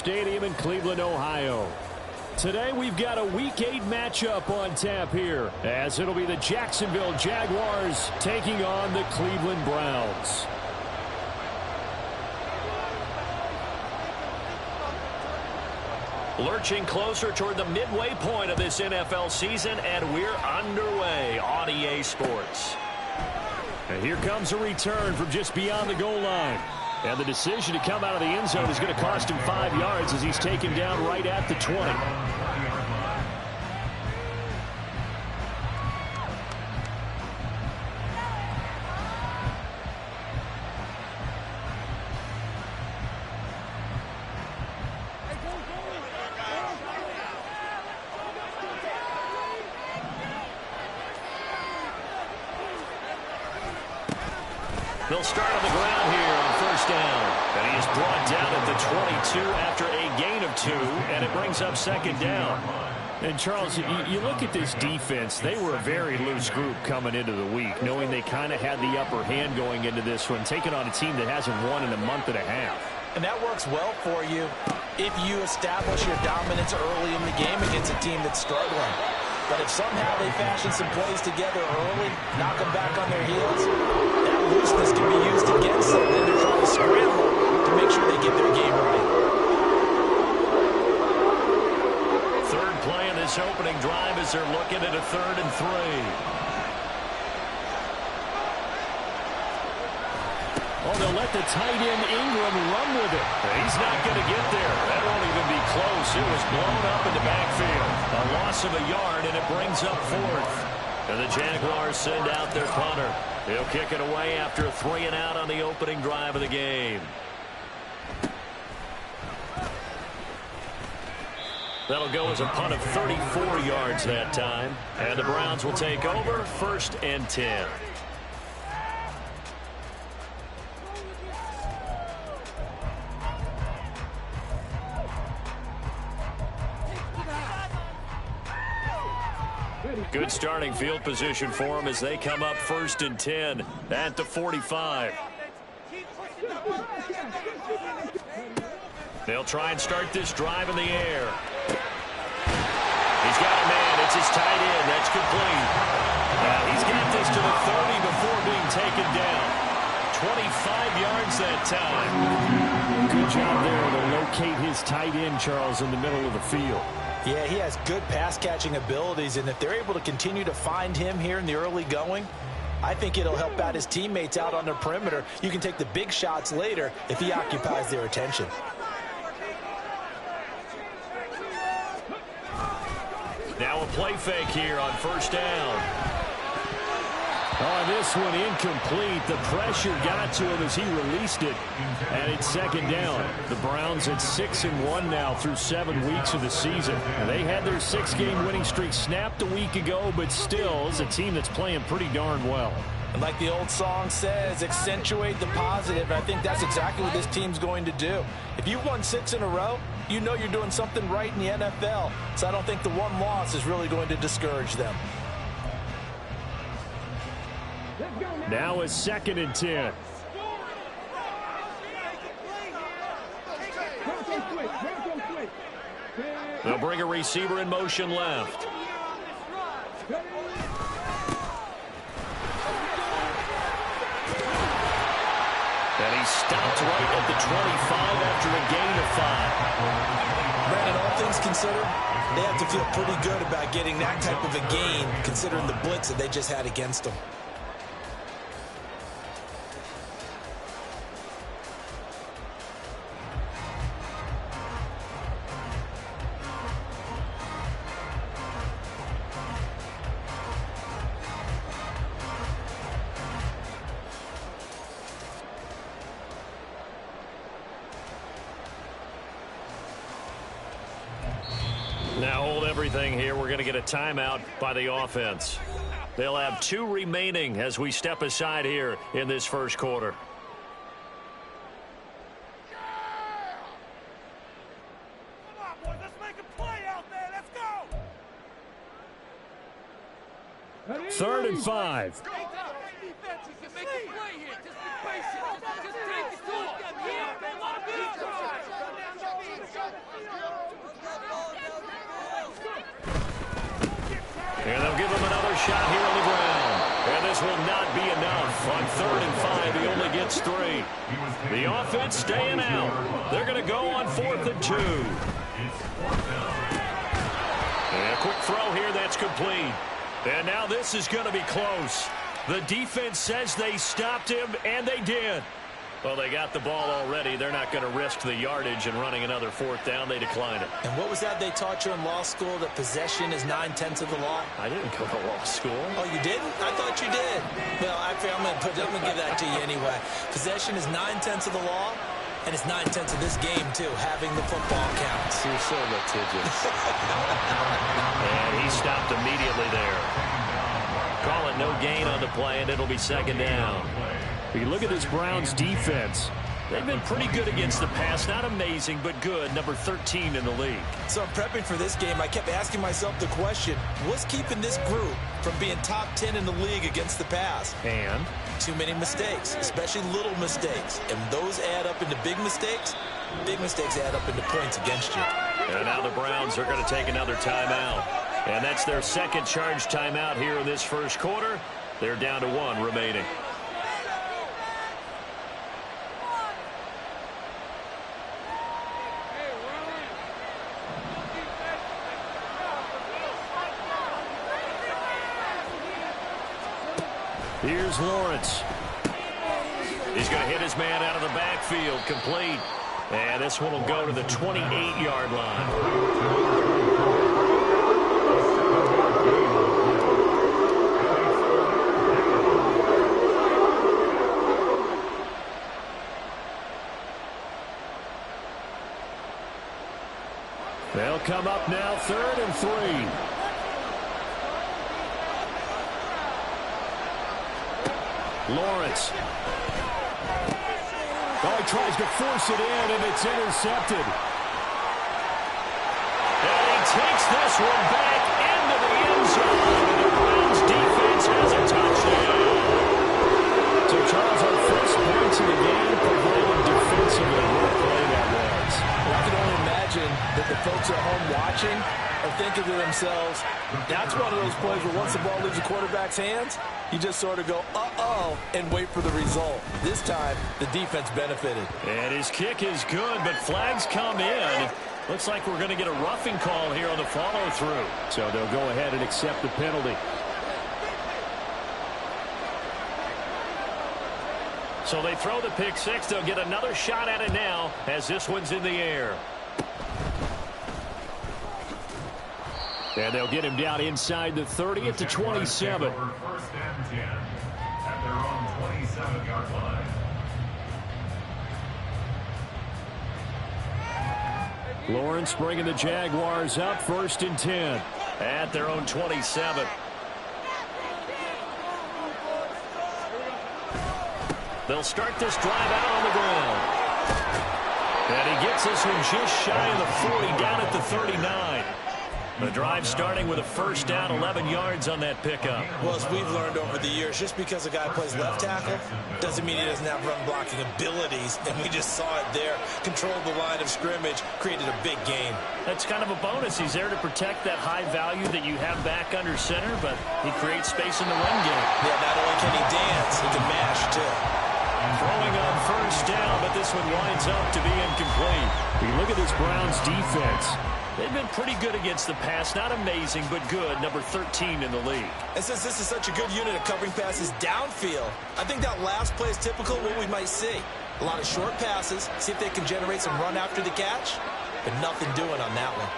Stadium in Cleveland, Ohio. Today we've got a Week 8 matchup on tap here, as it'll be the Jacksonville Jaguars taking on the Cleveland Browns. Lurching closer toward the midway point of this NFL season, and we're underway on EA Sports. And here comes a return from just beyond the goal line. And the decision to come out of the end zone is going to cost him 5 yards as he's taken down right at the 20. They'll start on the ground here on first down. And he is brought down at the 22 after a gain of 2, and it brings up second down. And, Charles, you look at this defense, they were a very loose group coming into the week, knowing they kind of had the upper hand going into this one, taking on a team that hasn't won in a month and a half. And that works well for you if you establish your dominance early in the game against a team that's struggling. But if somehow they fashion some plays together early, knock them back on their heels, that looseness can be used against them. Then they're trying to scramble to make sure they get their game right. Third play in this opening drive as they're looking at a 3rd and 3. Oh, they'll let the tight end Ingram run with it. He's not going to get there. That won't even be close. It was blown up in the backfield. A loss of a yard, and it brings up 4th. And the Jaguars send out their punter. He'll kick it away after a 3 and out on the opening drive of the game. That'll go as a punt of 34 yards that time. And the Browns will take over 1st and 10. Good starting field position for them as they come up 1st and 10 at the 45. They'll try and start this drive in the air. He's got a man. It's his tight end. That's complete. He's got this to the 30 before being taken down. 25 yards that time. Good job there to locate his tight end, Charles, in the middle of the field. Yeah, he has good pass-catching abilities, and if they're able to continue to find him here in the early going, I think it'll help out his teammates out on the perimeter. You can take the big shots later if he occupies their attention. Now a play fake here on first down. Oh, this one incomplete. The pressure got to him as he released it. And it's second down. The Browns at 6-1 now through 7 weeks of the season. They had their 6-game winning streak snapped a week ago, but still is a team that's playing pretty darn well. And like the old song says, accentuate the positive. I think that's exactly what this team's going to do. If you've won 6 in a row, you know you're doing something right in the NFL. So I don't think the one loss is really going to discourage them. Now a 2nd and 10. They'll bring a receiver in motion left. And he's stopped right at the 25 after a gain of 5. Brandon, all things considered, they have to feel pretty good about getting that type of a gain, considering the blitz that they just had against them. Now hold everything here. We're going to get a timeout by the offense. They'll have 2 remaining as we step aside here in this first quarter. Come on, boys. Let's make a play out there. Let's go. 3rd and 5. And they'll give him another shot here on the ground. And this will not be enough. On 3rd and 5, he only gets 3. The offense staying out. They're going to go on 4th and 2. And a quick throw here that's complete. And now this is going to be close. The defense says they stopped him, and they did. Well, they got the ball already. They're not going to risk the yardage and running another 4th down. They declined it. And what was that they taught you in law school, that possession is 9/10 of the law? I didn't go to law school. Oh, you didn't? I thought you did. Well, I'm going to give that to you anyway. Possession is 9/10 of the law, and it's 9/10 of this game, too, having the football counts. You're so litigious. And he stopped immediately there. Call it no gain on the play, and it'll be 2nd down. You look at this Browns defense. They've been pretty good against the pass. Not amazing, but good. Number 13 in the league. So I'm prepping for this game. I kept asking myself the question, what's keeping this group from being top 10 in the league against the pass? And too many mistakes, especially little mistakes. And those add up into big mistakes. Big mistakes add up into points against you. And now the Browns are going to take another timeout. And that's their 2nd charge timeout here in this 1st quarter. They're down to 1 remaining. here's Lawrence. He's going to hit his man out of the backfield, complete. And this one will go to the 28-yard line. They'll come up now, 3rd and 3. Lawrence. Oh, he tries to force it in, and it's intercepted. And he takes this one back into the end zone. And the Browns defense has a touchdown. So, Charles, our first points of the game provided defensively. What a play that was. Well, I can only imagine that the folks at home watching are thinking to themselves, that's one of those plays where once the ball leaves the quarterback's hands, you just sort of go, uh-oh, and wait for the result. This time, the defense benefited. And his kick is good, but flags come in. Looks like we're going to get a roughing call here on the follow-through. So they'll go ahead and accept the penalty. So they throw the pick six. They'll get another shot at it now as this one's in the air. And they'll get him down inside the 30 at the 27. First and 10 at their own 27-yard line. Lawrence bringing the Jaguars up, 1st and 10. At their own 27. They'll start this drive out on the ground. And he gets this one just shy of the 40, down at the 39. The drive starting with a first down, 11 yards on that pickup. Well, as we've learned over the years, just because a guy plays left tackle doesn't mean he doesn't have run-blocking abilities, and we just saw it there. Controlled the line of scrimmage, created a big gain. That's kind of a bonus. He's there to protect that high value that you have back under center, but he creates space in the run game. Yeah, not only can he dance, he can mash, too. Throwing on first down, but this one winds up to be incomplete. We look at this Browns defense. They've been pretty good against the pass. Not amazing, but good. Number 13 in the league. And since this is such a good unit of covering passes downfield, I think that last play is typical of what we might see. A lot of short passes, see if they can generate some run after the catch, but nothing doing on that one.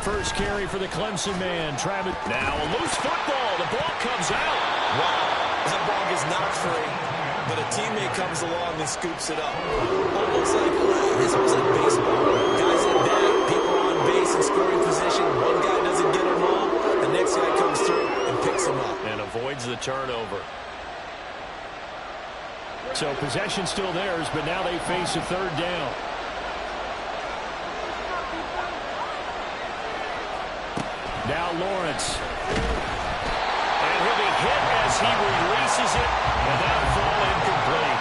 First carry for the Clemson man. Travis. Now a loose football. The ball comes out. Wow. That ball gets knocked free, but a teammate comes along and scoops it up. Almost like, it's almost like baseball. Guys at bat, people on base in scoring position. One guy doesn't get them all. The next guy comes through and picks them up. And avoids the turnover. So possession still theirs, but now they face a 3rd down. Now Lawrence. And he'll be hit as he releases it, and that'll fall incomplete.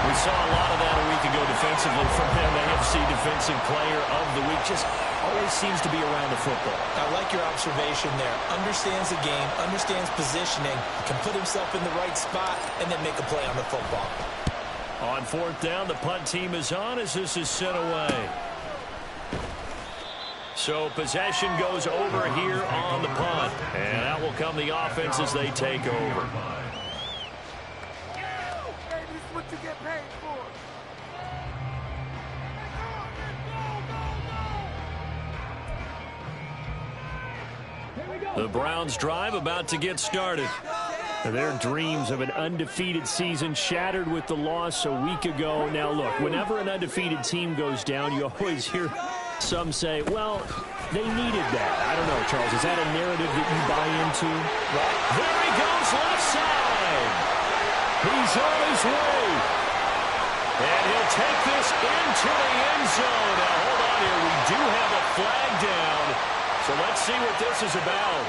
We We saw a lot of that a week ago defensively from him. AFC Defensive Player of the Week. Just always seems to be around the football. I like your observation there. Understands the game, understands positioning, can put himself in the right spot, and then make a play on the football. On fourth down, the punt team is on as this is sent away. So possession goes over here on the punt. And out will come the offense as they take over. What you get paid for. The Browns drive about to get started. Their dreams of an undefeated season shattered with the loss a week ago. Now, look, whenever an undefeated team goes down, you always hear some say, well, they needed that. I don't know, Charles. Is that a narrative that you buy into? There he goes, left side. He's on his way. And he'll take this into the end zone. Now, hold on here. We do have a flag down. So let's see what this is about.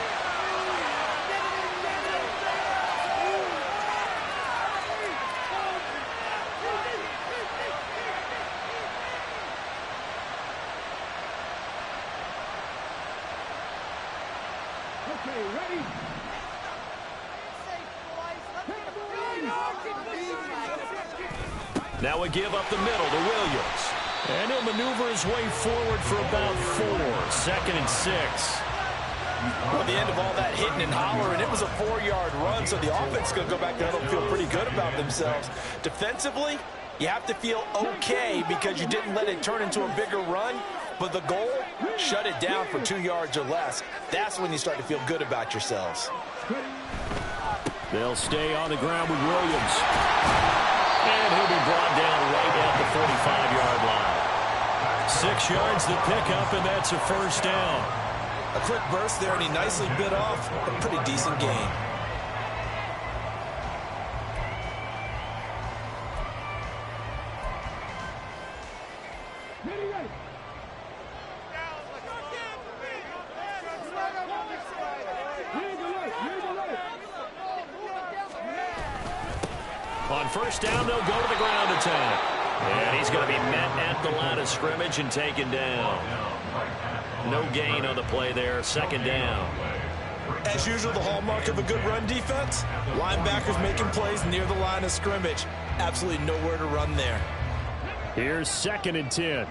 Now we give up the middle to Williams. And he'll maneuver his way forward for about 4. 2nd and 6. At the end of all that hitting and hollering, it was a 4-yard run, so the offense is going to go back there and feel pretty good about themselves. Defensively, you have to feel okay because you didn't let it turn into a bigger run, but the goal, shut it down for 2 yards or less. That's when you start to feel good about yourselves. They'll stay on the ground with Williams. And he'll be brought down right at the 45-yard line. 6 yards the pickup, and that's a first down. A quick burst there, and he nicely bit off a pretty decent gain. On first down, they'll go to the ground attack. And he's going to be met at the line of scrimmage and taken down. No gain on the play there. 2nd down. As usual, the hallmark of a good run defense, linebackers making plays near the line of scrimmage. Absolutely nowhere to run there. Here's 2nd and 10.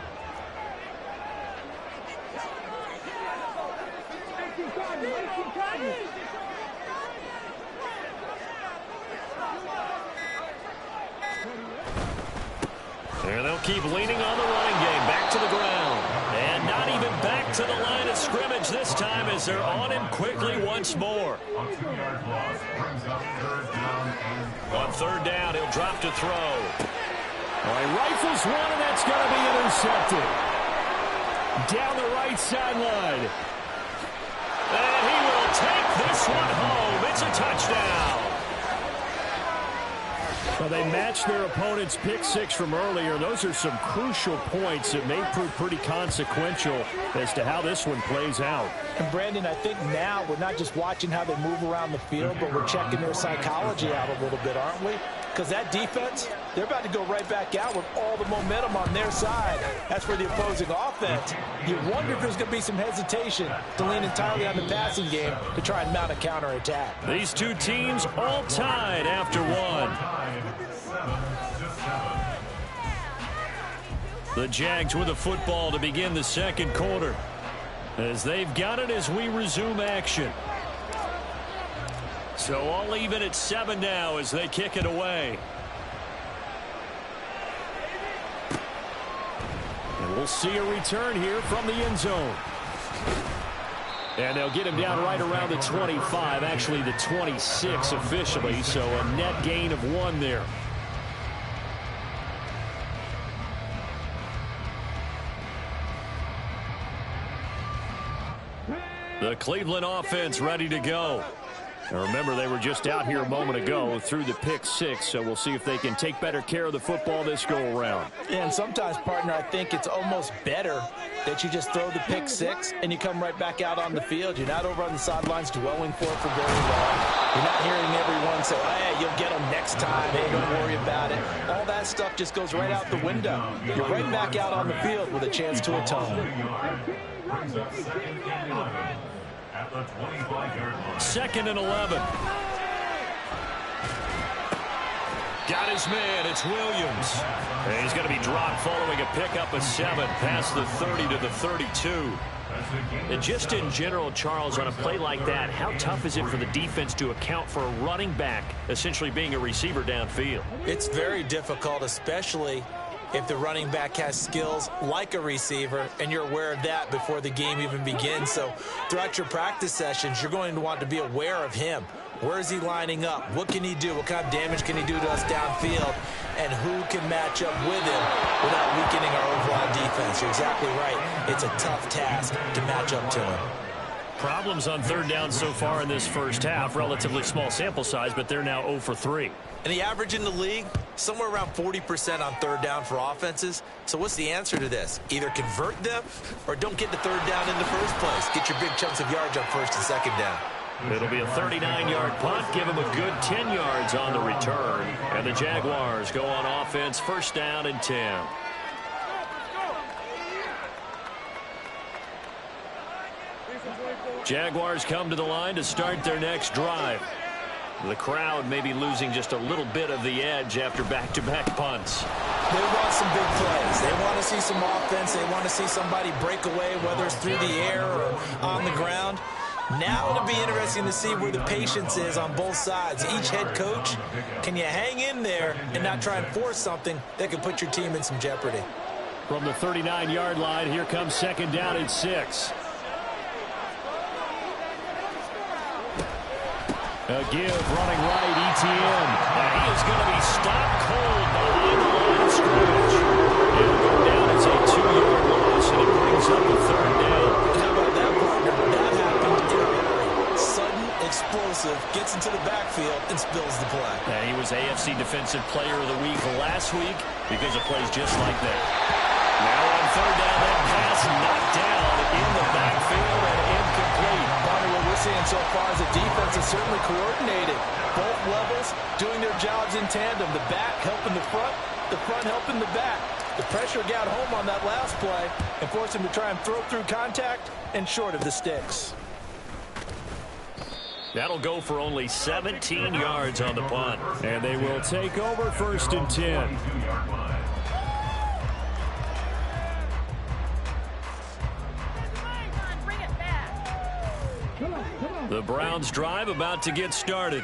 And they'll keep leaning on the running game. Back to the ground. And not even back to the line of scrimmage this time as they're on him quickly once more. On 2-yard loss, brings up 3rd down. On 3rd down, he'll drop to throw. All right, rifles one, and that's going to be intercepted. Down the right sideline. And he will take this one home. It's a touchdown. Well, they matched their opponent's pick 6 from earlier. Those are some crucial points that may prove pretty consequential as to how this one plays out. And Brandon, I think now we're not just watching how they move around the field, but we're checking their psychology out a little bit, aren't we? Because that defense, they're about to go right back out with all the momentum on their side. That's for the opposing offense. You wonder if there's going to be some hesitation to lean entirely on the passing game to try and mount a counterattack. These two teams all tied after one. The Jags with the football to begin the 2nd quarter. As they've got it as we resume action. So all even at 7 now as they kick it away. And we'll see a return here from the end zone. And they'll get him down right around the 25, actually the 26 officially, so a net gain of 1 there. The Cleveland offense ready to go. Now remember, they were just out here a moment ago through the pick six, so we'll see if they can take better care of the football this go-around. Yeah, and sometimes, partner, I think it's almost better that you just throw the pick six and you come right back out on the field. You're not over on the sidelines dwelling for it for very long. You're not hearing everyone say, hey, you'll get them next time. Hey, don't worry about it. All that stuff just goes right out the window. You're right back out on the field with a chance to atone. Brings up second and 11 at the 25-yard line. Second and 11. Got his man. It's Williams. And he's going to be dropped following a pickup of 7 past the 30 to the 32. And just in general, Charles, on a play like that, how tough is it for the defense to account for a running back essentially being a receiver downfield? It's very difficult, especially if the running back has skills like a receiver, and you're aware of that before the game even begins. So throughout your practice sessions, you're going to want to be aware of him. Where is he lining up? What can he do? What kind of damage can he do to us downfield? And who can match up with him without weakening our overall defense? You're exactly right. It's a tough task to match up to him. Problems on third down so far in this first half. Relatively small sample size, but they're now 0 for 3. And the average in the league, somewhere around 40% on third down for offenses. So what's the answer to this? Either convert them or don't get to third down in the first place. Get your big chunks of yards on first and second down. It'll be a 39-yard punt. Give him a good 10 yards on the return. And the Jaguars go on offense, first down and 10. Jaguars come to the line to start their next drive. The crowd may be losing just a little bit of the edge after back-to-back punts. They want some big plays. They want to see some offense. They want to see somebody break away, whether it's through the air or on the ground. Now it'll be interesting to see where the patience is on both sides. Each head coach, can you hang in there and not try and force something that could put your team in some jeopardy? From the 39-yard line, here comes second down and 6. A give, running right, ETN. And he is going to be stopped cold behind the line of scrimmage. It'll go down as a 2-yard loss, and it brings up a third down. How about that, partner? That happened in a hurry. Sudden, explosive, gets into the backfield and spills the play. And he was AFC Defensive Player of the Week last week because of plays just like that. Now on third down, that pass knocked down in the backfield and incomplete. What we're seeing so far is the defense is certainly coordinated. Both levels doing their jobs in tandem. The back helping the front helping the back. The pressure got home on that last play and forced him to try and throw through contact and short of the sticks. That'll go for only 17 yards on the punt. And they will take over first and 10. The Browns drive about to get started.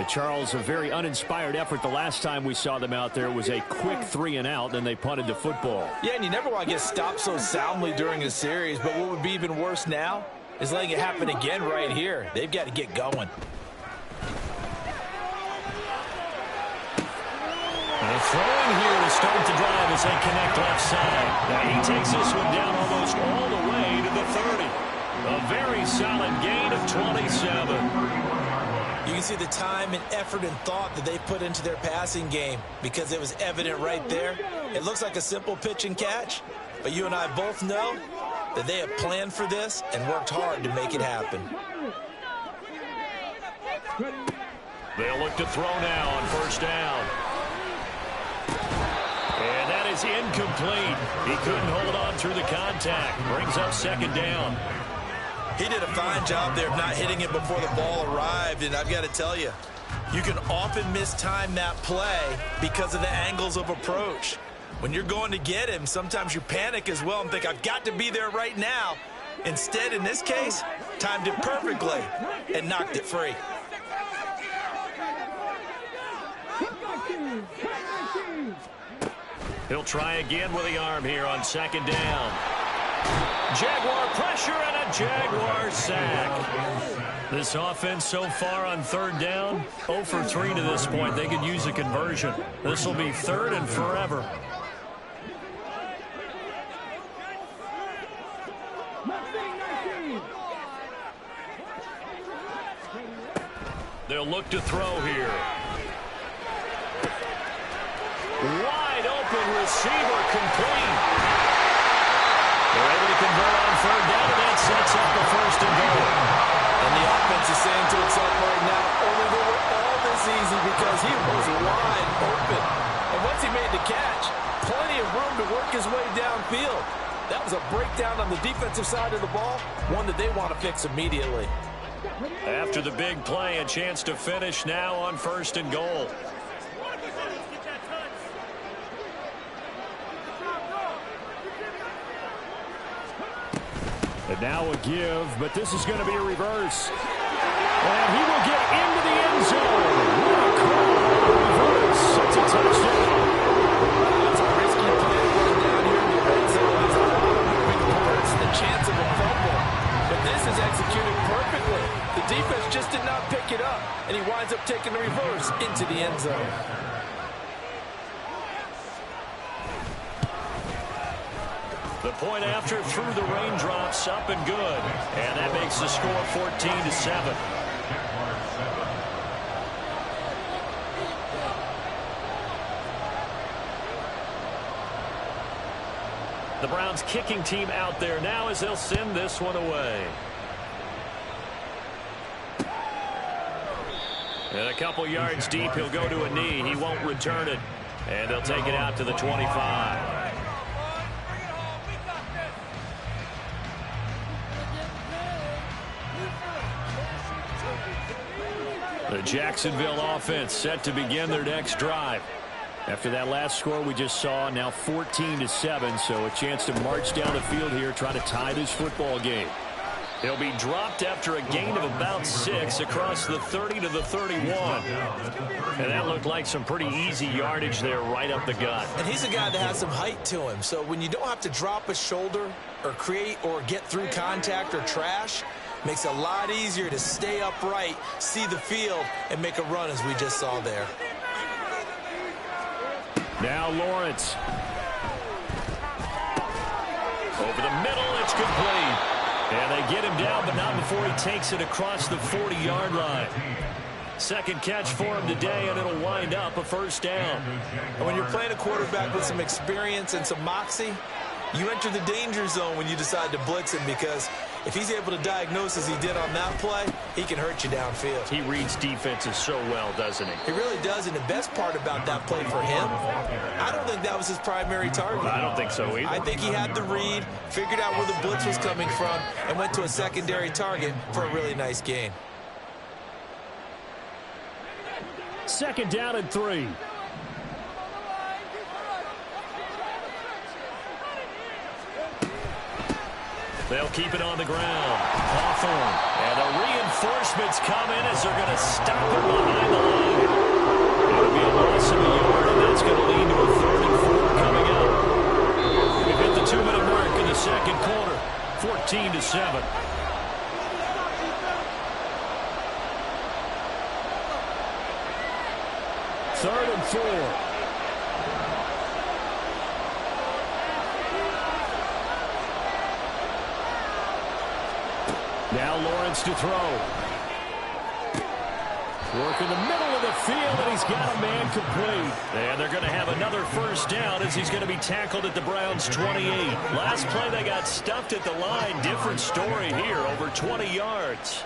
Charles, a very uninspired effort. The last time we saw them out there was a quick 3 and out, then they punted the football. Yeah, and you never want to get stopped so soundly during a series, but what would be even worse now is letting it happen again right here. They've got to get going. And throwing here to start the drive as they connect left side. Now he takes this one down almost all the way to the 30. A very solid gain of 27. You can see the time and effort and thought that they put into their passing game because it was evident right there. It looks like a simple pitch and catch, but you and I both know that they have planned for this and worked hard to make it happen. They'll look to throw now on first down. And that is incomplete. He couldn't hold on through the contact. Brings up second down. He did a fine job there of not hitting it before the ball arrived, and I've got to tell you, you can often mistime that play because of the angles of approach. When you're going to get him, sometimes you panic as well and think, I've got to be there right now. Instead, in this case, timed it perfectly and knocked it free. He'll try again with the arm here on second down. Jaguar pressure and a Jaguar sack. This offense so far on third down, 0 for 3 to this point. They could use a conversion. This will be third and forever. they'll look to throw here. Wide open receiver, complete. They're able to convert on third down, and that sets up the first and goal. And the offense is saying to itself right now, only they were all this easy because he was wide open. And once he made the catch, plenty of room to work his way downfield. That was a breakdown on the defensive side of the ball, one that they want to fix immediately. After the big play, a chance to finish now on first and goal. And now a give, but this is going to be a reverse. And he will get into the end zone. What a call. Reverse. It's a touchdown. It's a risky play going down here in the red zone. There's a lot of moving parts, the chance of a fumble. But this is executed perfectly. The defense just did not pick it up, and he winds up taking the reverse into the end zone. The point after through the raindrops, up and good. And that makes the score 14-7. The Browns kicking team out there now as they'll send this one away. And a couple yards deep, he'll go to a knee. He won't return it. And they'll take it out to the 25. The Jacksonville offense set to begin their next drive. After that last score we just saw, now 14-7, so a chance to march down the field here, try to tie this football game. He'll be dropped after a gain of about 6 across the 30 to the 31. And that looked like some pretty easy yardage there right up the gut. And he's a guy that has some height to him, so when you don't have to drop a shoulder or create or get through contact or trash, makes it a lot easier to stay upright, see the field, and make a run as we just saw there. Now Lawrence. Over the middle, it's complete. And they get him down, but not before he takes it across the 40-yard line. Second catch for him today, and it'll wind up a first down. And when you're playing a quarterback with some experience and some moxie, you enter the danger zone when you decide to blitz him, because if he's able to diagnose as he did on that play, he can hurt you downfield. He reads defenses so well, doesn't he? He really does, and the best part about that play for him, I don't think that was his primary target. I don't think so either. I think he had the read, figured out where the blitz was coming from, and went to a secondary target for a really nice gain. Second down and 3. They'll keep it on the ground. Hawthorne. And the reinforcements come in as they're going to stop him behind the line. It'll be a loss of a yard, and that's going to lead to a 3rd and 4 coming up. We've hit the 2-minute mark in the second quarter. 14-7. Third and 4. Now Lawrence to throw. Work in the middle of the field, and he's got a man complete. And they're going to have another first down as he's going to be tackled at the Browns' 28. Last play, they got stuffed at the line. Different story here, over 20 yards.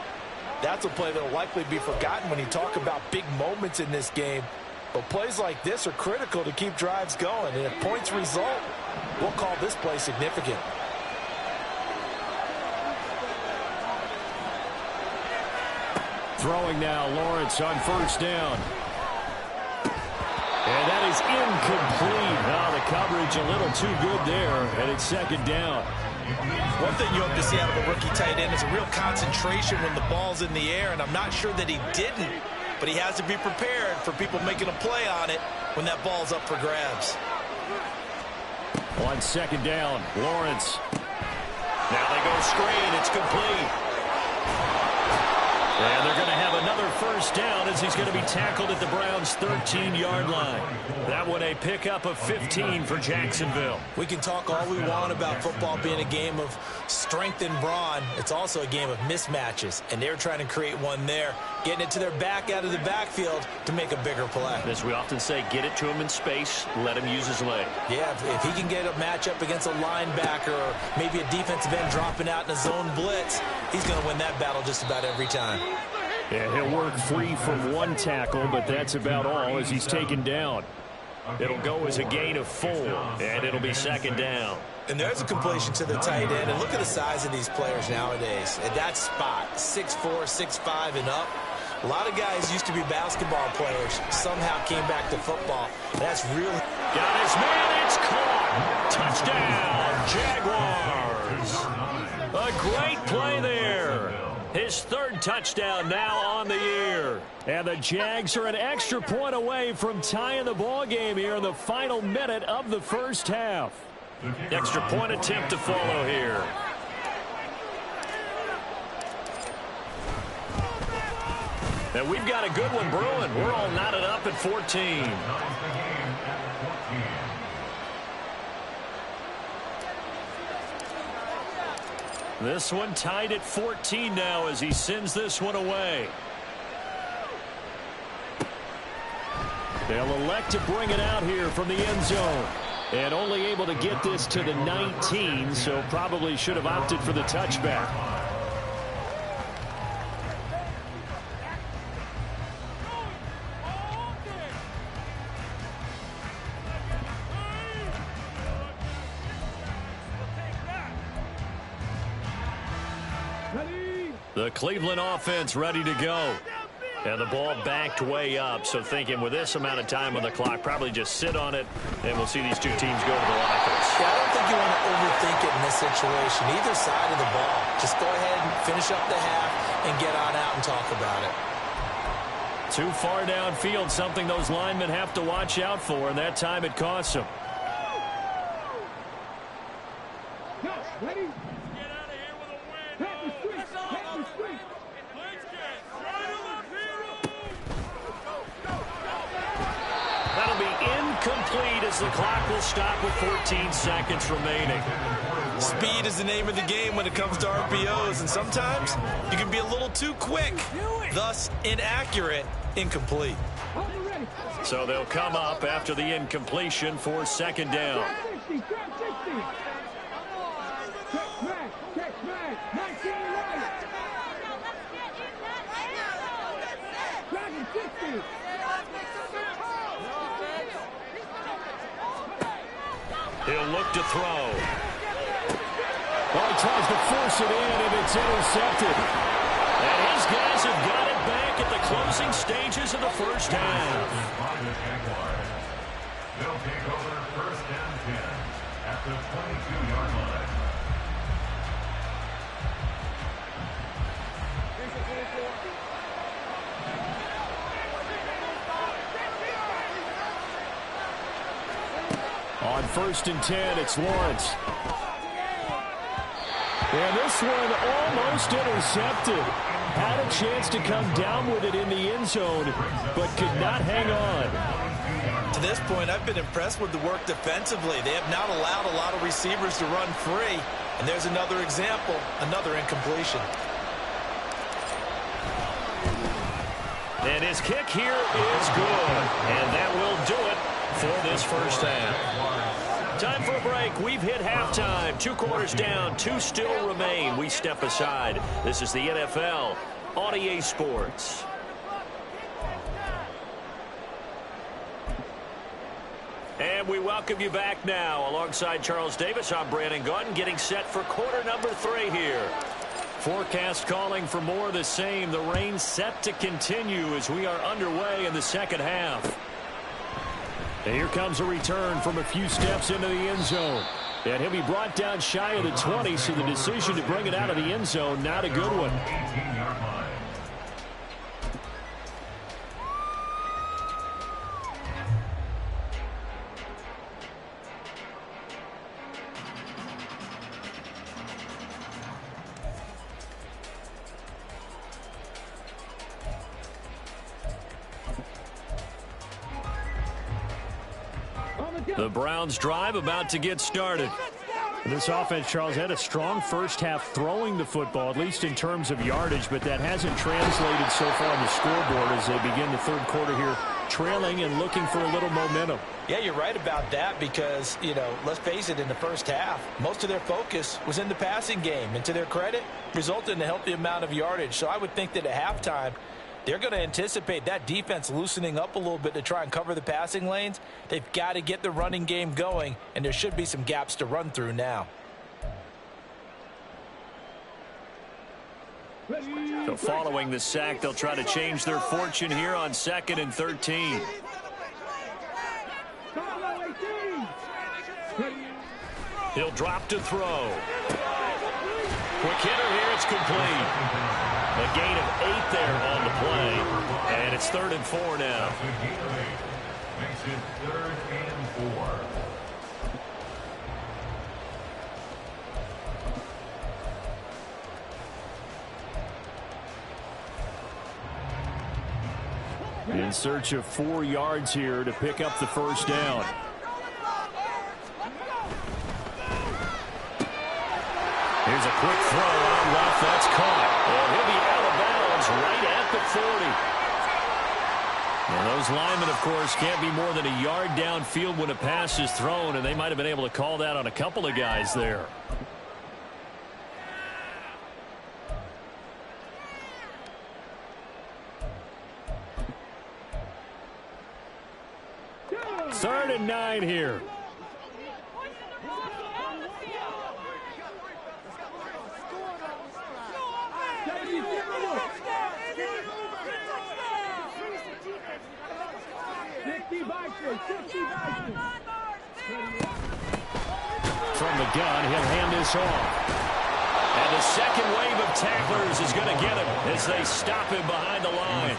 That's a play that will likely be forgotten when you talk about big moments in this game. But plays like this are critical to keep drives going. And if points result, we'll call this play significant. Throwing now, Lawrence on first down. And that is incomplete. Now the coverage a little too good there, and it's second down. One thing you hope to see out of a rookie tight end is a real concentration when the ball's in the air, and I'm not sure that he didn't, but he has to be prepared for people making a play on it when that ball's up for grabs. On second down, Lawrence. Now they go screen. It's complete. And they're going to have another first down as he's going to be tackled at the Browns' 13-yard line. That one a pickup of 15 for Jacksonville. We can talk all we want about football being a game of strength and brawn. It's also a game of mismatches, and they're trying to create one there, getting it to their back out of the backfield to make a bigger play. As we often say, get it to him in space, let him use his leg. Yeah, if he can get a matchup against a linebacker or maybe a defensive end dropping out in a zone blitz, he's going to win that battle just about every time. Yeah, he'll work free from one tackle, but that's about all as he's taken down. It'll go as a gain of 4, and it'll be second down. And there's a completion to the tight end. And look at the size of these players nowadays. At that spot, 6'4", 6'5", and up. A lot of guys used to be basketball players, somehow came back to football. That's really... Got his man, it's caught. Touchdown, Jaguars. A great play there. His third touchdown now on the year. And the Jags are an extra point away from tying the ball game here in the final minute of the first half. Extra point attempt to follow here. And we've got a good one brewing. We're all knotted up at 14. This one tied at 14 now as he sends this one away. They'll elect to bring it out here from the end zone. And only able to get this to the 19, so probably should have opted for the touchback. The Cleveland offense ready to go. And the ball backed way up, so thinking with this amount of time on the clock, probably just sit on it, and we'll see these two teams go to the lockers. Yeah, I don't think you want to overthink it in this situation. Either side of the ball. Just go ahead and finish up the half and get on out and talk about it. Too far downfield, something those linemen have to watch out for, and that time it costs them. Ready? Get out of here with a win. That's all. Let's get straight up here. That'll be incomplete as the clock will stop with 14 seconds remaining. Speed is the name of the game when it comes to RPOs, and sometimes you can be a little too quick, thus inaccurate, incomplete. So they'll come up after the incompletion for second down. He'll look to throw. Well, he tries to force it in, and it's intercepted. And his guys have got it back at the closing stages of the first half. They'll take over first and 10 at the 22-yard line. On first and 10, it's Lawrence. And this one almost intercepted. Had a chance to come down with it in the end zone, but could not hang on. To this point, I've been impressed with the work defensively. They have not allowed a lot of receivers to run free. And there's another example, another incompletion. And his kick here is good. And that will do it for this first half. Time for a break. We've hit halftime. 2 quarters down. 2 still remain. We step aside. This is the NFL on EA Sports. And we welcome you back now. Alongside Charles Davis, I'm Brandon Gaudin, getting set for quarter number 3 here. Forecast calling for more of the same. The rain set to continue as we are underway in the second half. And here comes a return from a few steps into the end zone. And he'll be brought down shy of the 20, so the decision to bring it out of the end zone, not a good one. 18-yard line. The Browns drive about to get started. This offense, Charles, had a strong first half throwing the football, at least in terms of yardage, but that hasn't translated so far on the scoreboard as they begin the third quarter here, trailing and looking for a little momentum. Yeah, you're right about that because, let's face it, in the first half, most of their focus was in the passing game. And to their credit, resulted in a healthy amount of yardage. So I would think that at halftime, they're going to anticipate that defense loosening up a little bit to try and cover the passing lanes. They've got to get the running game going, and there should be some gaps to run through now. So following the sack, they'll try to change their fortune here on 2nd and 13. He'll drop to throw. Quick hitter here, it's complete. A gain of 8 there on the play. And it's 3rd and 4 now. Makes it 3rd and 4. In search of 4 yards here to pick up the first down. Here's a quick throw on left. That's caught. And he'll be out of bounds right at the 40. And those linemen, of course, can't be more than a yard downfield when a pass is thrown, and they might have been able to call that on a couple of guys there. Third and 9 here. From the gun, he'll hand this off. And the second wave of tacklers is going to get him as they stop him behind the line.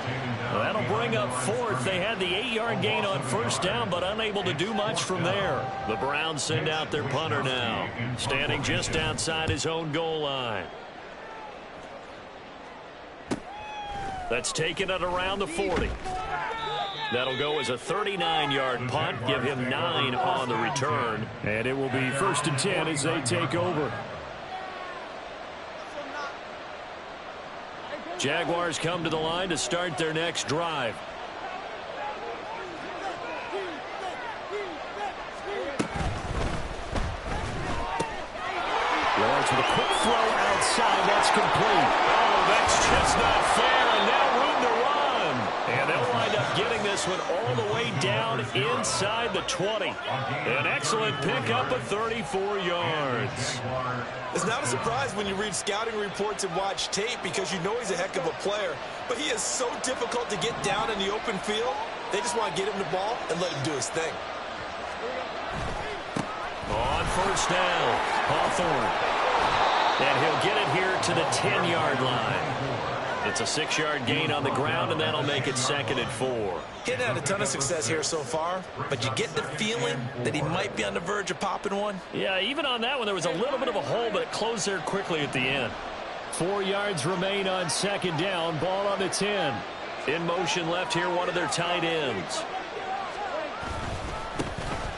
Well, that'll bring up 4th. They had the 8-yard gain on first down, but unable to do much from there. The Browns send out their punter now, standing just outside his own goal line. That's taken it around the 40. That'll go as a 39-yard punt, give him 9 on the return. And it will be 1st and 10 as they take over. Jaguars come to the line to start their next drive. Lawrence with a quick throw outside. That's complete. Oh, that's just not fair. And now room to run. And they'll wind up getting this one all the way down inside the 20. An excellent pickup of 34 yards. It's not a surprise when you read scouting reports and watch tape because you know he's a heck of a player. But he is so difficult to get down in the open field. They just want to get him the ball and let him do his thing. On first down, Hawthorne. And he'll get it here to the 10-yard line. It's a 6-yard gain on the ground, and that'll make it 2nd and 4. He hadn't had a ton of success here so far, but you get the feeling that he might be on the verge of popping one. Yeah, even on that one, there was a little bit of a hole, but it closed there quickly at the end. 4 yards remain on 2nd down. Ball on the 10. In motion left here, one of their tight ends.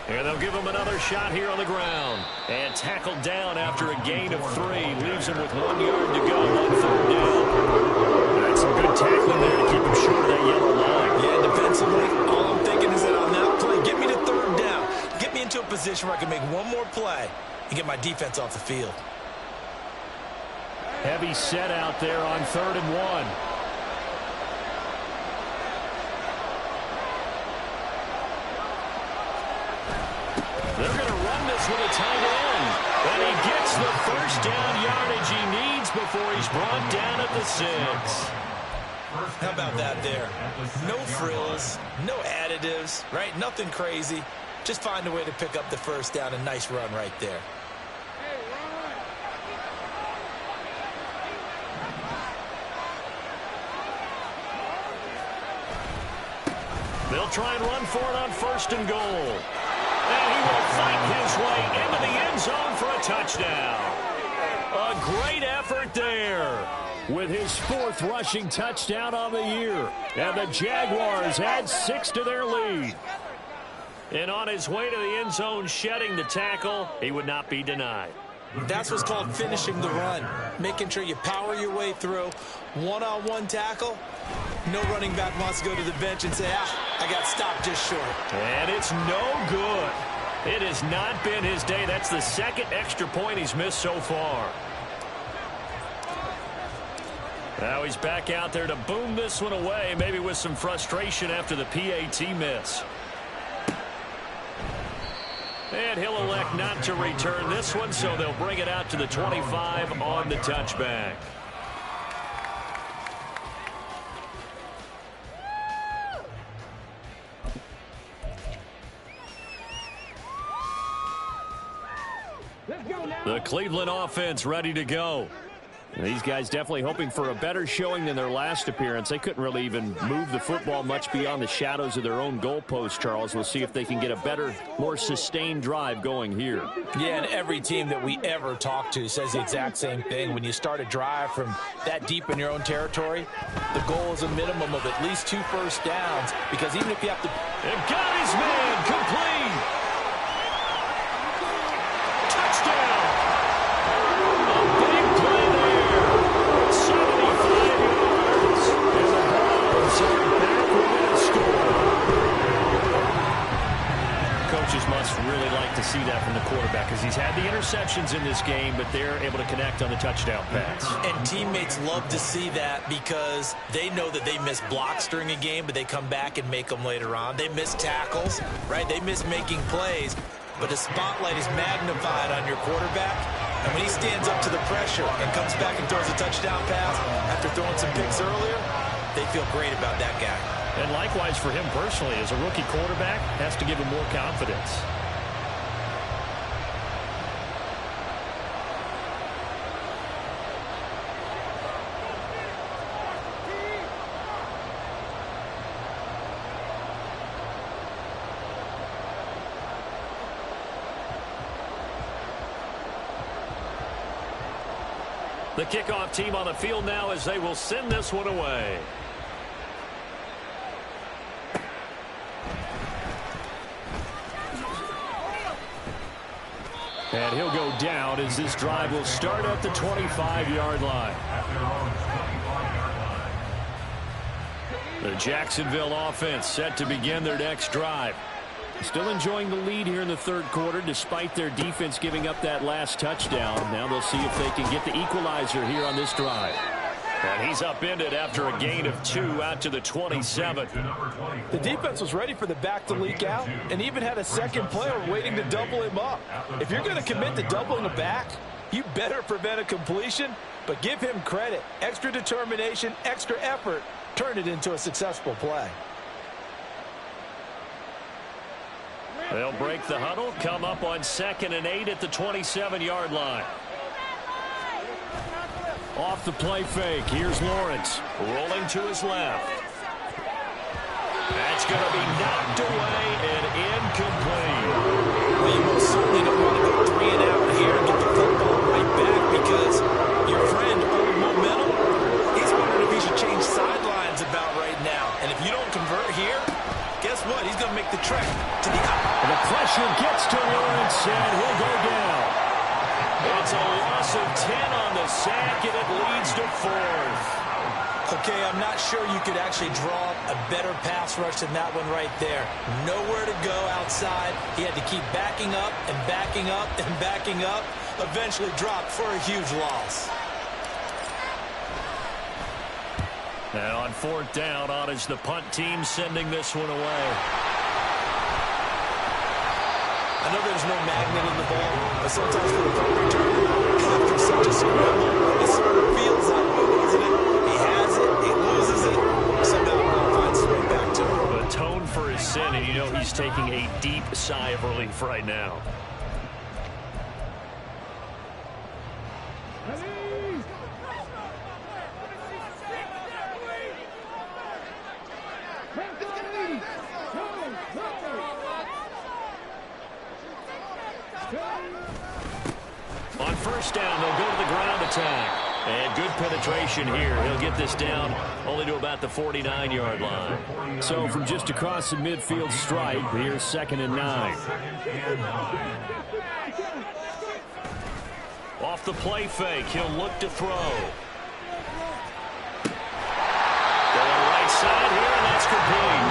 And they'll give him another shot here on the ground. And tackled down after a gain of 3. Leaves him with 1 yard to go on 3rd down. That's some good tackling there to keep him short of that yellow line. Yeah, defensively, all I'm thinking is that on that play, get me to 3rd down. Get me into a position where I can make one more play and get my defense off the field. Heavy set out there on 3rd and 1. They're going to run this with a tight end. And he gets the first down yardage he needs before he's brought down at the 6. How about that there? No frills, no additives, right? Nothing crazy. Just find a way to pick up the first down. A nice run right there. They'll try and run for it on 1st and goal. And he will fight his way into the end zone for a touchdown. A great effort there with his 4th rushing touchdown on the year. And the Jaguars add 6 to their lead. And on his way to the end zone, shedding the tackle, he would not be denied. That's what's called finishing the run, making sure you power your way through. One-on-one tackle, no running back wants to go to the bench and say, I got stopped just short. And it's no good. It has not been his day. That's the second extra point he's missed so far. Now he's back out there to boom this one away, maybe with some frustration after the PAT miss. And he'll elect not to return this one, so they'll bring it out to the 25 on the touchback. The Cleveland offense ready to go. And these guys definitely hoping for a better showing than their last appearance. They couldn't really even move the football much beyond the shadows of their own goalpost, Charles. We'll see if they can get a better, more sustained drive going here. Yeah, and every team that we ever talk to says the exact same thing. When you start a drive from that deep in your own territory, the goal is a minimum of at least 2 first downs, because even if you have to... And got his man complete. Touchdown. Coaches must really like to see that from the quarterback, because he's had the interceptions in this game, but they're able to connect on the touchdown pass. And teammates love to see that, because they know that they miss blocks during a game, but they come back and make them later on. They miss tackles, right? They miss making plays, but the spotlight is magnified on your quarterback. And when he stands up to the pressure and comes back and throws a touchdown pass after throwing some picks earlier, they feel great about that guy. And likewise for him personally, as a rookie quarterback, has to give him more confidence. The kickoff team on the field now as they will send this one away. And he'll go down as this drive will start at the 25-yard line. The Jacksonville offense set to begin their next drive. Still enjoying the lead here in the third quarter, despite their defense giving up that last touchdown. Now they'll see if they can get the equalizer here on this drive. And he's upended after a gain of 2 out to the 27. The defense was ready for the back to leak out and even had a second player waiting to double him up. If you're going to commit to doubling a back, you better prevent a completion, but give him credit. Extra determination, extra effort, turn it into a successful play. They'll break the huddle, come up on 2nd and 8 at the 27-yard line. Off the play fake, here's Lawrence, rolling to his left. That's going to be knocked away and incomplete. Well, you most certainly don't want to go 3 and out here and get the football right back, because your friend, old momentum, he's wondering if he should change sidelines about right now. And if you don't convert here, guess what? He's going to make the trek to the out. The pressure gets to Lawrence, and he'll go down. It's a loss of 10 on the sack, and it leads to 4th. Okay, I'm not sure you could actually draw a better pass rush than that one right there. Nowhere to go outside. He had to keep backing up and backing up and backing up. Eventually dropped for a huge loss. And on 4th down, on is the punt team sending this one away. I know there's no magnet in the ball, but sometimes for the punt return, after such a scramble, it sort of feels that way, doesn't it? He has it, he loses it, somehow Brown finds his way back to it. Atone for his sin, and you know he's taking a deep sigh of relief right now. On 1st down, they'll go to the ground attack. And good penetration here. He'll get this down only to about the 49-yard line. So from just across the midfield stripe, here's 2nd and 9. Off the play fake, he'll look to throw. Going right side here, and that's complete.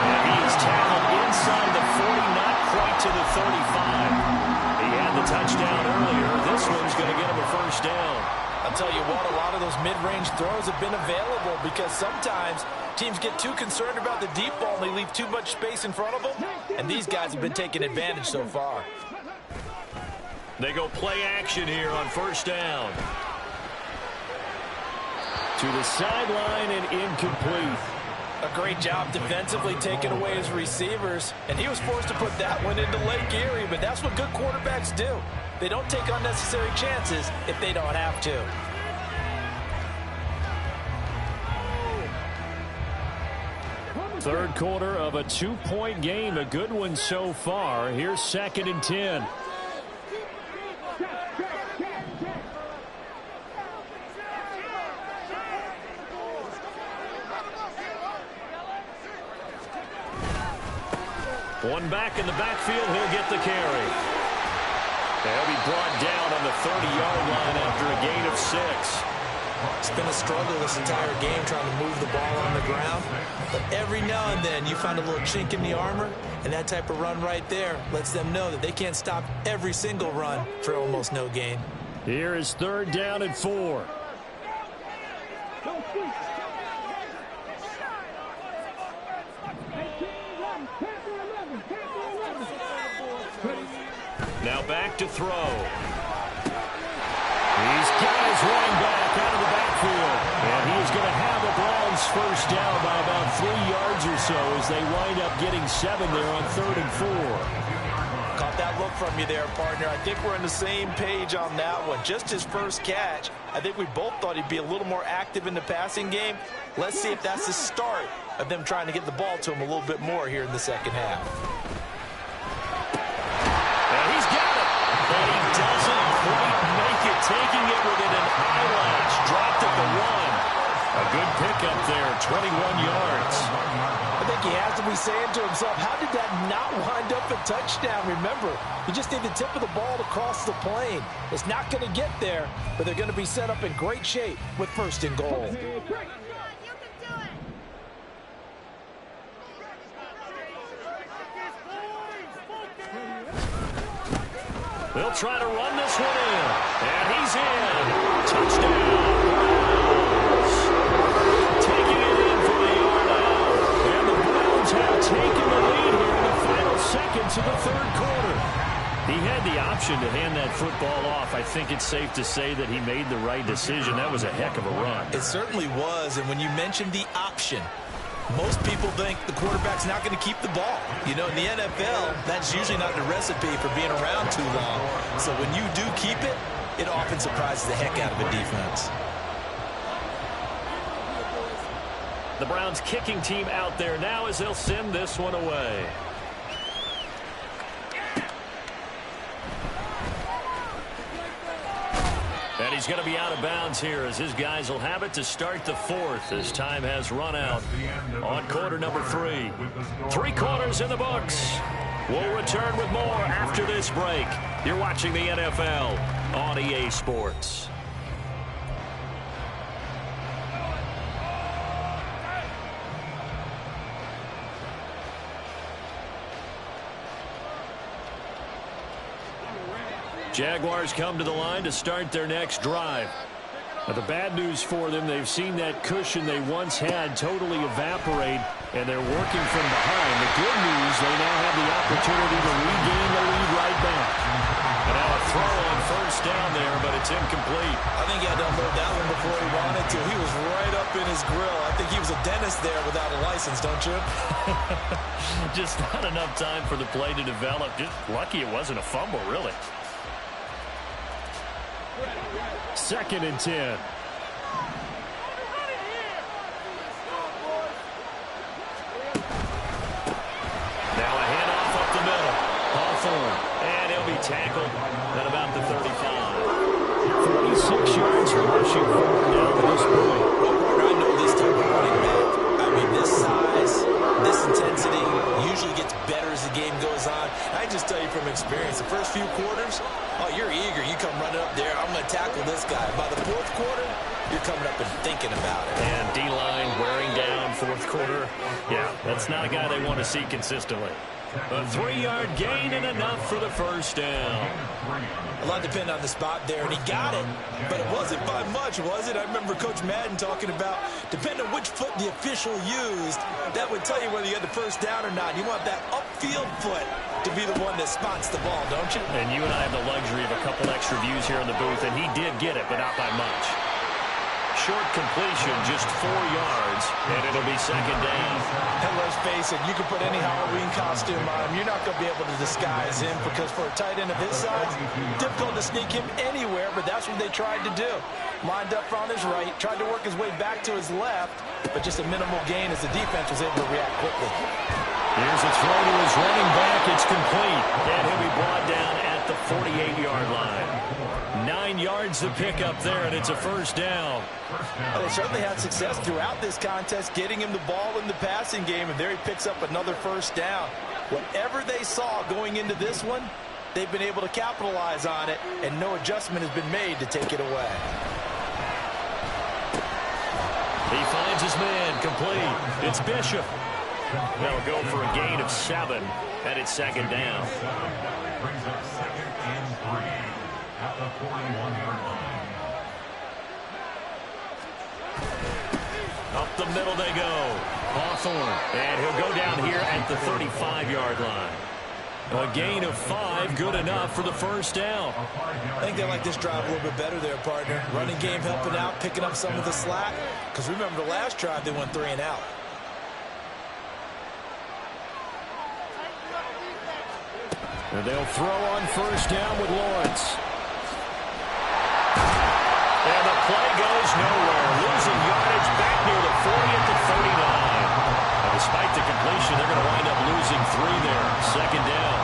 And he is tackled inside the 40, not quite to the 35. He had the touchdown earlier. This one's going to get him a first down. I'll tell you what, a lot of those mid-range throws have been available because sometimes teams get too concerned about the deep ball and they leave too much space in front of them, and these guys have been taking advantage so far. They go play action here on first down. To the sideline and incomplete. A great job defensively taking away his receivers, and he was forced to put that one into Lake Erie, but that's what good quarterbacks do. They don't take unnecessary chances if they don't have to. Third quarter of a 2-point game, a good one so far. Here's 2nd and 10. One back in the backfield, he'll get the carry. He'll be brought down on the 30-yard line after a gain of 6. It's been a struggle this entire game trying to move the ball on the ground. But every now and then you find a little chink in the armor, and that type of run right there lets them know that they can't stop every single run for almost no gain. Here is 3rd down and 4. Now back to throw. He's got his running back out of the backfield. And he is going to have the Browns first down by about 3 yards or so as they wind up getting 7 there on 3rd and 4. Caught that look from you there, partner. I think we're on the same page on that one. Just his first catch. I think we both thought he'd be a little more active in the passing game. Let's see if that's the start of them trying to get the ball to him a little bit more here in the second half. He's got it, but he doesn't quite make it, taking it within an eyelash. Dropped at the 1. A good pickup there, 21 yards. I think he has to be saying to himself, how did that not wind up a touchdown? Remember, you just need the tip of the ball to cross the plane. It's not going to get there, but they're going to be set up in great shape with 1st and goal. They'll try to run this one in. And he's in. Touchdown. Taking it in for the yard out. And the Browns have taken the lead here in the final seconds of the 3rd quarter. He had the option to hand that football off. I think it's safe to say that he made the right decision. That was a heck of a run. It certainly was, and when you mentioned the option, most people think the quarterback's not going to keep the ball. You know, in the NFL, that's usually not the recipe for being around too long. So when you do keep it, it often surprises the heck out of a defense. The Browns kicking team out there now as they'll send this one away. And he's going to be out of bounds here as his guys will have it to start the 4th as time has run out on quarter number 3. 3 quarters in the books. We'll return with more after this break. You're watching the NFL on EA Sports. Jaguars come to the line to start their next drive. Now, the bad news for them, they've seen that cushion they once had totally evaporate, and they're working from behind. The good news, they now have the opportunity to regain the lead right back. And now a throw on first down there, but it's incomplete. I think he had to unload that one before he wanted to. He was right up in his grill. I think he was a dentist there without a license, don't you? Just not enough time for the play to develop. Just lucky it wasn't a fumble, really. 2nd and 10. Now a handoff up the middle. Hawthorne. And he'll be tackled at about the 35. 26 yards rushing for him now to this point. Well, partner, I know this type of running back. I mean, this size, this intensity usually gets better as the game goes on. I just tell you from experience, the first few quarters, oh, you're eager. You come running up there, I'm going to tackle this guy. By the fourth quarter, you're coming up and thinking about it. And D-line wearing down fourth quarter. Yeah, that's not a guy they want to see consistently. A 3-yard gain and enough for the first down. A lot depended on the spot there, and he got it, but it wasn't by much, was it? I remember Coach Madden talking about, depending on which foot the official used, that would tell you whether you had the first down or not. You want that upfield foot to be the one that spots the ball, don't you? And you and I have the luxury of a couple extra views here in the booth, and he did get it, but not by much. Short completion, just 4 yards, and it'll be second down. And let's face it, you can put any Halloween costume on him. You're not going to be able to disguise him because for a tight end of his size, difficult to sneak him anywhere, but that's what they tried to do. Lined up on his right, tried to work his way back to his left, but just a minimal gain as the defense was able to react quickly. Here's a throw to his running back. It's complete, and he'll be brought down at the 48-yard line. 9 yards to pick up there, and it's a first down. Well, they certainly had success throughout this contest, getting him the ball in the passing game, and there he picks up another first down. Whatever they saw going into this one, they've been able to capitalize on it, and no adjustment has been made to take it away. He finds his man, complete. It's Bishop. They'll go for a gain of 7, and it's second down. Brings up 2nd and 3 at the 41-yard line. Up the middle they go. Hawthorne. And he'll go down here at the 35-yard line. A gain of 5, good enough for the first down. I think they like this drive a little bit better there, partner. Running game helping out, picking up some of the slack. Because remember the last drive, they went 3 and out. And they'll throw on first down with Lawrence. And the play goes nowhere. Losing yardage back near the 40 at the 39. And despite the completion, they're going to wind up losing 3 there. Second down.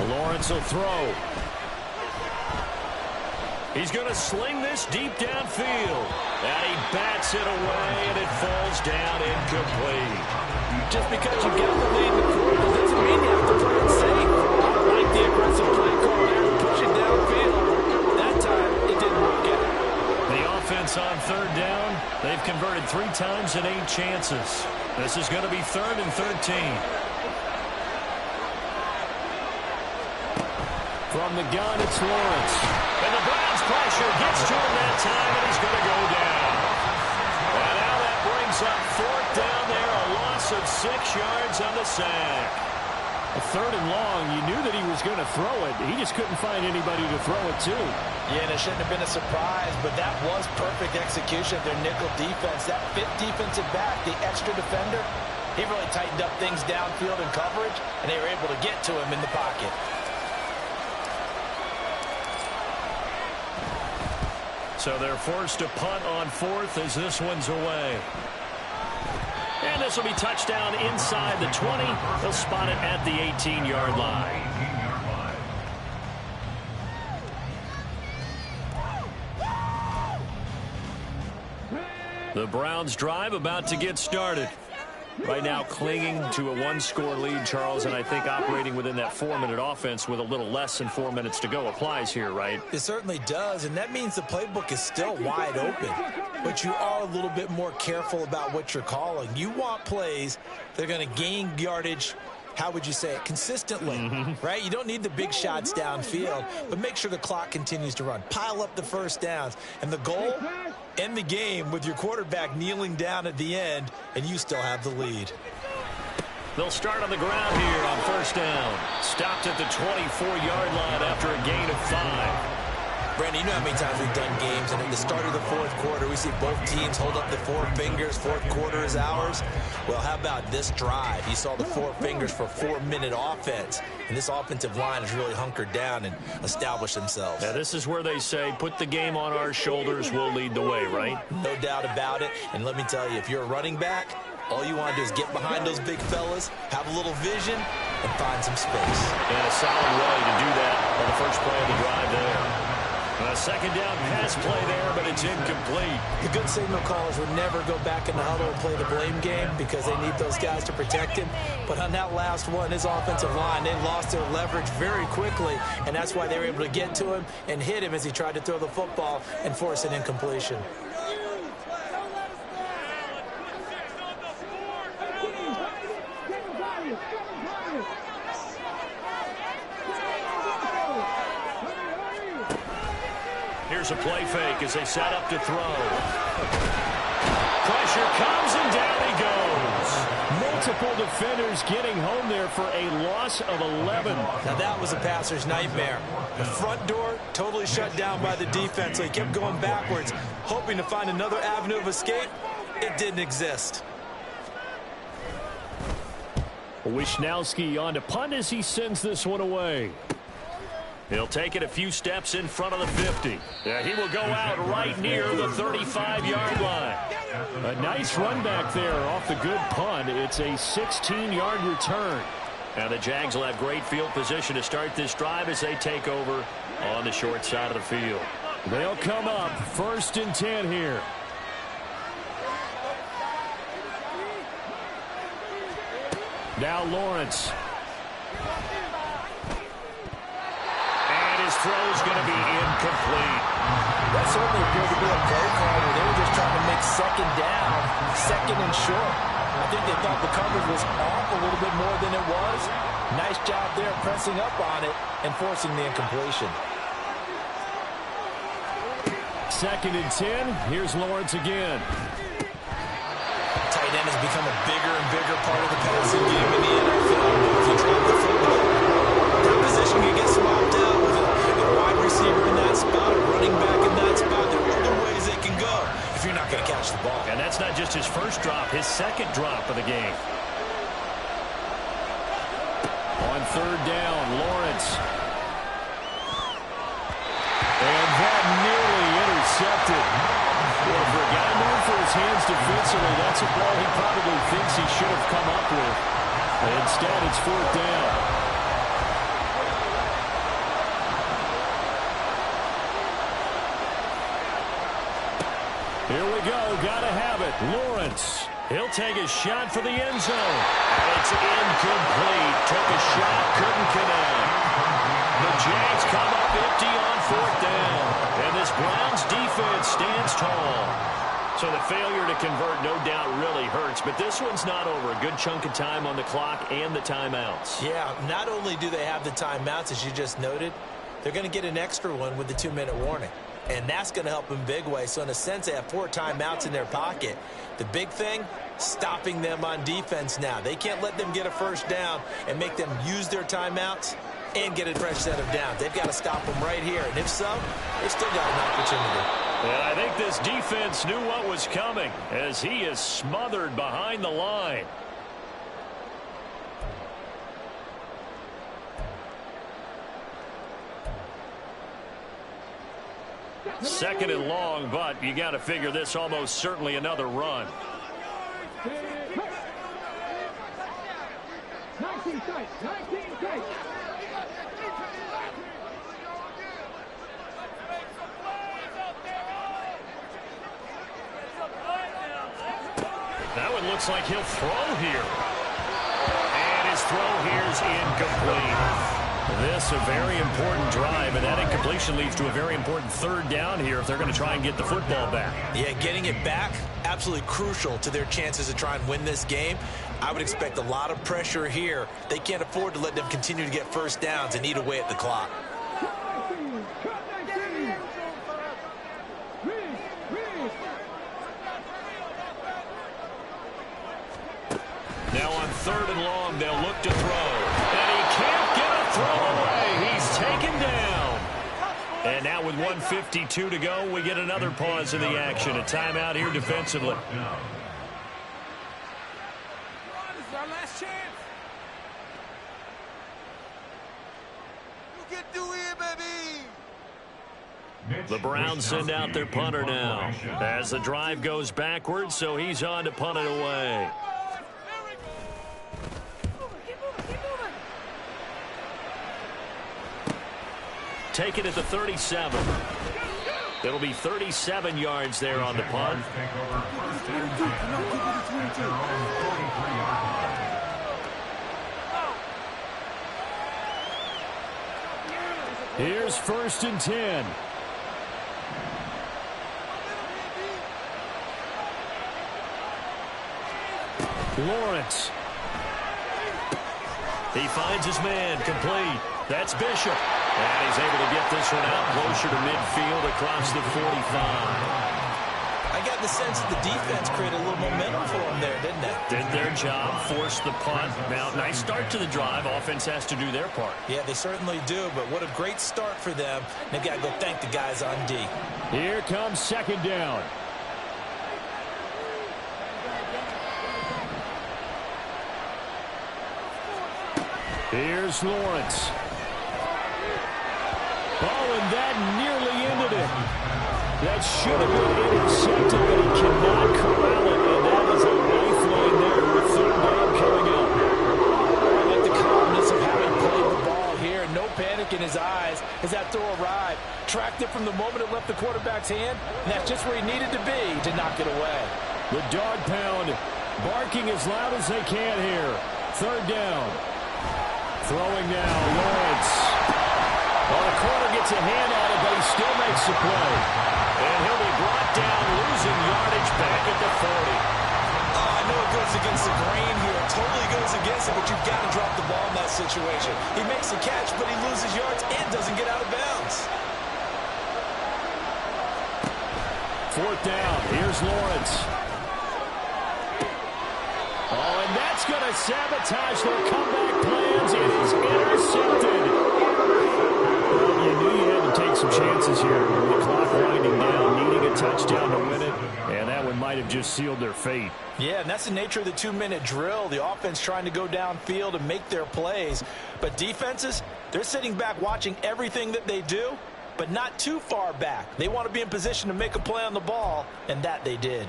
Lawrence will throw. He's going to sling this deep downfield. And he bats it away, and it falls down incomplete. Just because you get the lead in the quarter doesn't mean you have to play it safe. I like the aggressive play call there to push it downfield. That time, it didn't work out. The offense on third down, they've converted 3 times in 8 chances. This is going to be 3rd and 13. From the gun, it's Lawrence. And the Browns pressure gets to him that time, and he's going to go down. And now that brings up 4th down there, a loss of 6 yards on the sack. A 3rd and long, you knew that he was going to throw it. He just couldn't find anybody to throw it to. Yeah, and it shouldn't have been a surprise, but that was perfect execution of their nickel defense. That 5th defensive back, the extra defender, he really tightened up things downfield in coverage, and they were able to get to him in the pocket. So they're forced to punt on 4th as this one's away. And this will be touchdown inside the 20. They'll spot it at the 18-yard line. The Browns drive about to get started. Right now clinging to a 1-score lead, Charles, and I think operating within that 4-minute offense with a little less than 4 minutes to go applies here, right? It certainly does, and that means the playbook is still wide open. But you are a little bit more careful about what you're calling. You want plays that are going to gain yardage, how would you say it, consistently, right? You don't need the big shots downfield, but make sure the clock continues to run. Pile up the first downs. And the goal, end the game with your quarterback kneeling down at the end, and you still have the lead. They'll start on the ground here on first down. Stopped at the 24-yard line after a gain of 5. Brandon, you know how many times we've done games, and at the start of the fourth quarter, we see both teams hold up the four fingers. Fourth quarter is ours. Well, how about this drive? You saw the four fingers for 4-minute offense, and this offensive line has really hunkered down and established themselves. Now, this is where they say, put the game on our shoulders, we'll lead the way, right? No doubt about it, and let me tell you, if you're a running back, all you want to do is get behind those big fellas, have a little vision, and find some space. And a solid way to do that on the first play of the drive there. A second down pass play there, but it's incomplete. The good signal callers would never go back in the huddle and play the blame game because they need those guys to protect him. But on that last one, his offensive line, they lost their leverage very quickly, and that's why they were able to get to him and hit him as he tried to throw the football and force an incompletion. Here's a play fake as they set up to throw. Pressure comes and down he goes. Multiple defenders getting home there for a loss of 11. Now that was a passer's nightmare. The front door totally shut down by the defense, so he kept going backwards, hoping to find another avenue of escape. It didn't exist. Wishnowski on to punt as he sends this one away. He'll take it a few steps in front of the 50. Yeah, he will go out right near the 35-yard line. A nice run back there off the good punt. It's a 16-yard return. And the Jags will have great field position to start this drive as they take over on the short side of the field. They'll come up 1st and 10 here. Now Lawrence. His throw's going to be incomplete. That certainly appeared to be a play call where they were just trying to make second down, second and short. I think they thought the coverage was off a little bit more than it was. Nice job there pressing up on it and forcing the incompletion. 2nd and 10. Here's Lawrence again. Tight end has become a bigger and bigger part of the passing game in the NFL. If you drop the football, that position can get swapped out with a wide receiver in that spot, a running back in that spot. There are other ways it can go if you're not going to catch the ball. And that's not just his first drop, his second drop of the game. On 3rd down, Lawrence. And that nearly intercepted. Well, for a guy known for his hands defensively, that's a ball he probably thinks he should have come up with. Instead, it's 4th down. Here we go. Gotta have it. Lawrence. He'll take a shot for the end zone. And it's incomplete. Took a shot, couldn't connect. The Jags come up empty on 4th down. And this Browns defense stands tall. So the failure to convert no doubt really hurts. But this one's not over. A good chunk of time on the clock and the timeouts. Yeah, not only do they have the timeouts, as you just noted, they're going to get an extra one with the 2-minute warning. And that's going to help in big way. So in a sense, they have 4 timeouts in their pocket. The big thing, stopping them on defense now. They can't let them get a first down and make them use their timeouts and get a fresh set of downs. They've got to stop them right here. And if so, they've still got an opportunity. And I think this defense knew what was coming as he is smothered behind the line. Second and long, but you got to figure this almost certainly another run. 19 tight, 19 tight. Now it looks like he'll throw here. And his throw here is incomplete. This a very important drive, and that incompletion leads to a very important 3rd down here if they're going to try and get the football back. Yeah, getting it back, absolutely crucial to their chances to try and win this game. I would expect a lot of pressure here. They can't afford to let them continue to get first downs and eat away at the clock. Now on 3rd and long, they'll look to throw. And he can't get a throw away. He's taken down. And now with with 1:52 to go. We get another pause in the action. A timeout here defensively. This is our last chance. You can do it, baby. The Browns send out their punter now as the drive goes backwards, so he's on to punt it away. Take it at the 37. It'll be 37 yards there on the punt. Here's 1st and 10. Lawrence. He finds his man, complete. That's Bishop. And he's able to get this one out closer to midfield across the 45. I got the sense that the defense created a little momentum for them there, didn't they? Did their job, forced the punt. Now, nice start to the drive. Offense has to do their part. Yeah, they certainly do, but what a great start for them. They've got to go thank the guys on D. Here comes 2nd down. Here's Lawrence. Oh, and that nearly ended it. That should have been intercepted, but he cannot corral it, and that is a lifeline there with 3rd down coming up. I like the calmness of having played the ball here. No panic in his eyes as that throw arrived. Tracked it from the moment it left the quarterback's hand, and that's just where he needed to be to knock it away. The dog pound barking as loud as they can here. 3rd down. Throwing now, Lawrence. Well, the corner gets a hand on it, but he still makes the play. And he'll be brought down, losing yardage back at the 40. I know it goes against the grain here. It totally goes against it, but you've got to drop the ball in that situation. He makes a catch, but he loses yards and doesn't get out of bounds. 4th down. Here's Lawrence. Oh, and that's going to sabotage their comeback plans. It is intercepted. Well, you knew you had to take some chances here. The clock winding down, needing a touchdown to win it, and that one might have just sealed their fate. Yeah, and that's the nature of the 2-minute drill. The offense trying to go downfield and make their plays. But defenses, they're sitting back watching everything that they do, but not too far back. They want to be in position to make a play on the ball, and that they did.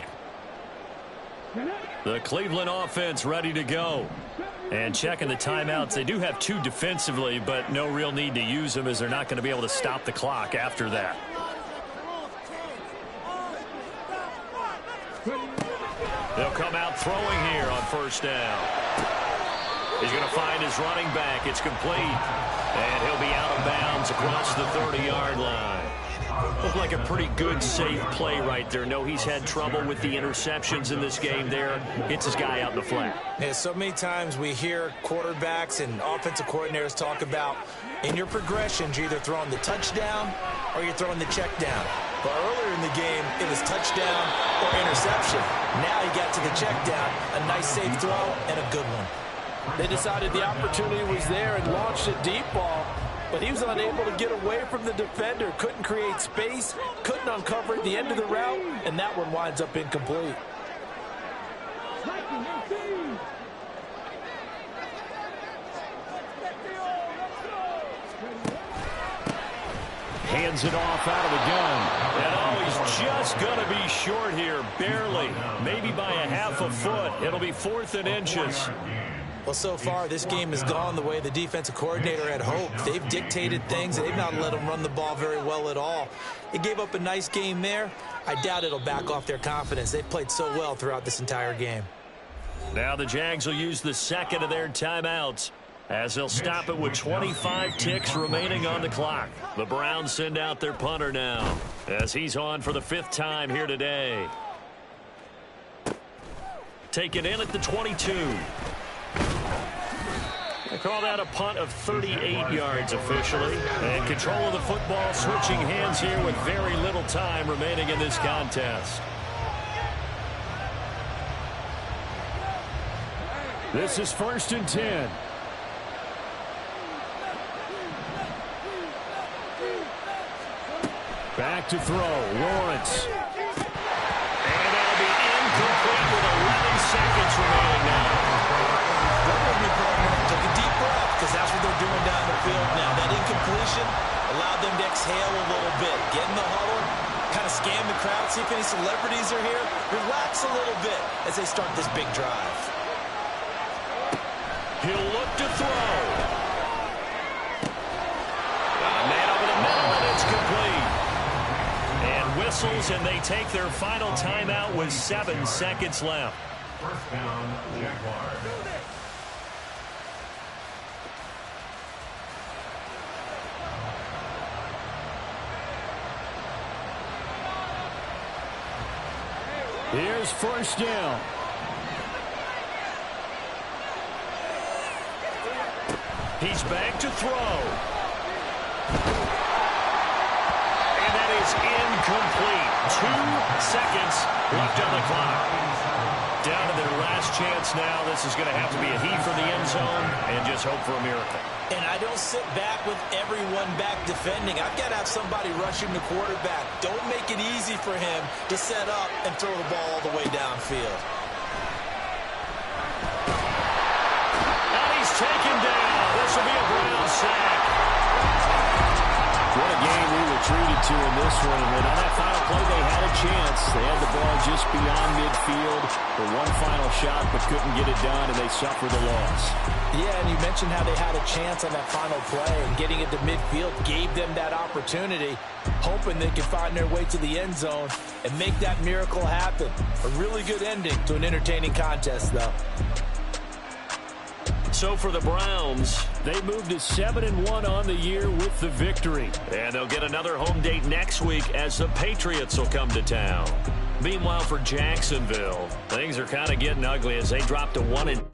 The Cleveland offense ready to go. And checking the timeouts. They do have 2 defensively, but no real need to use them as they're not going to be able to stop the clock after that. They'll come out throwing here on 1st down. He's going to find his running back. It's complete. And he'll be out of bounds across the 30-yard line. Looked like a pretty good, safe play right there. No, he's had trouble with the interceptions in this game there. Hits his guy out in the flat. Yeah, so many times we hear quarterbacks and offensive coordinators talk about in your progressions, you're either throwing the touchdown or you're throwing the check down. But earlier in the game, it was touchdown or interception. Now he got to the check down, a nice safe throw and a good one. They decided the opportunity was there and launched a deep ball. But he was unable to get away from the defender, couldn't create space, couldn't uncover at the end of the route, and that one winds up incomplete. Hands it off out of the gun. And oh, he's just going to be short here, barely, maybe by a half a foot. It'll be 4th and inches. Well, so far, this game has gone the way the defensive coordinator had hoped. They've dictated things. They've not let them run the ball very well at all. They gave up a nice game there. I doubt it'll back off their confidence. They've played so well throughout this entire game. Now the Jags will use the 2nd of their timeouts as they'll stop it with 25 ticks remaining on the clock. The Browns send out their punter now as he's on for the 5th time here today. Taken in at the 22. They call that a punt of 38 yards officially. And control of the football switching hands here with very little time remaining in this contest. This is 1st and 10. Back to throw. Lawrence. And that'll be incomplete with 11 seconds remaining now. Took a deep breath because that's what they're doing down the field now. That incompletion allowed them to exhale a little bit. Get in the huddle, kind of scan the crowd, see if any celebrities are here. Relax a little bit as they start this big drive. He'll look to throw. Got a man over the middle, and it's complete. And whistles, and they take their final timeout with 7 seconds left. First down, Jaguars. Here's first down. He's back to throw. And that is incomplete. 2 seconds left on the clock. Down to their last chance now. This is going to have to be a heave for the end zone and just hope for a miracle. And I don't sit back with everyone back defending. I've got to have somebody rushing the quarterback. Don't make it easy for him to set up and throw the ball all the way downfield. And he's taken down. This will be a Browns sack. What a game we were treated to in this one. And on that final play, they had a chance. They had the ball just beyond midfield for one final shot, but couldn't get it done, and they suffered the loss. Yeah, and you mentioned how they had a chance on that final play, and getting it to midfield gave them that opportunity, hoping they could find their way to the end zone and make that miracle happen. A really good ending to an entertaining contest, though. So for the Browns, they moved to 7-1 on the year with the victory. And they'll get another home date next week as the Patriots will come to town. Meanwhile, for Jacksonville, things are kind of getting ugly as they drop to 1-2.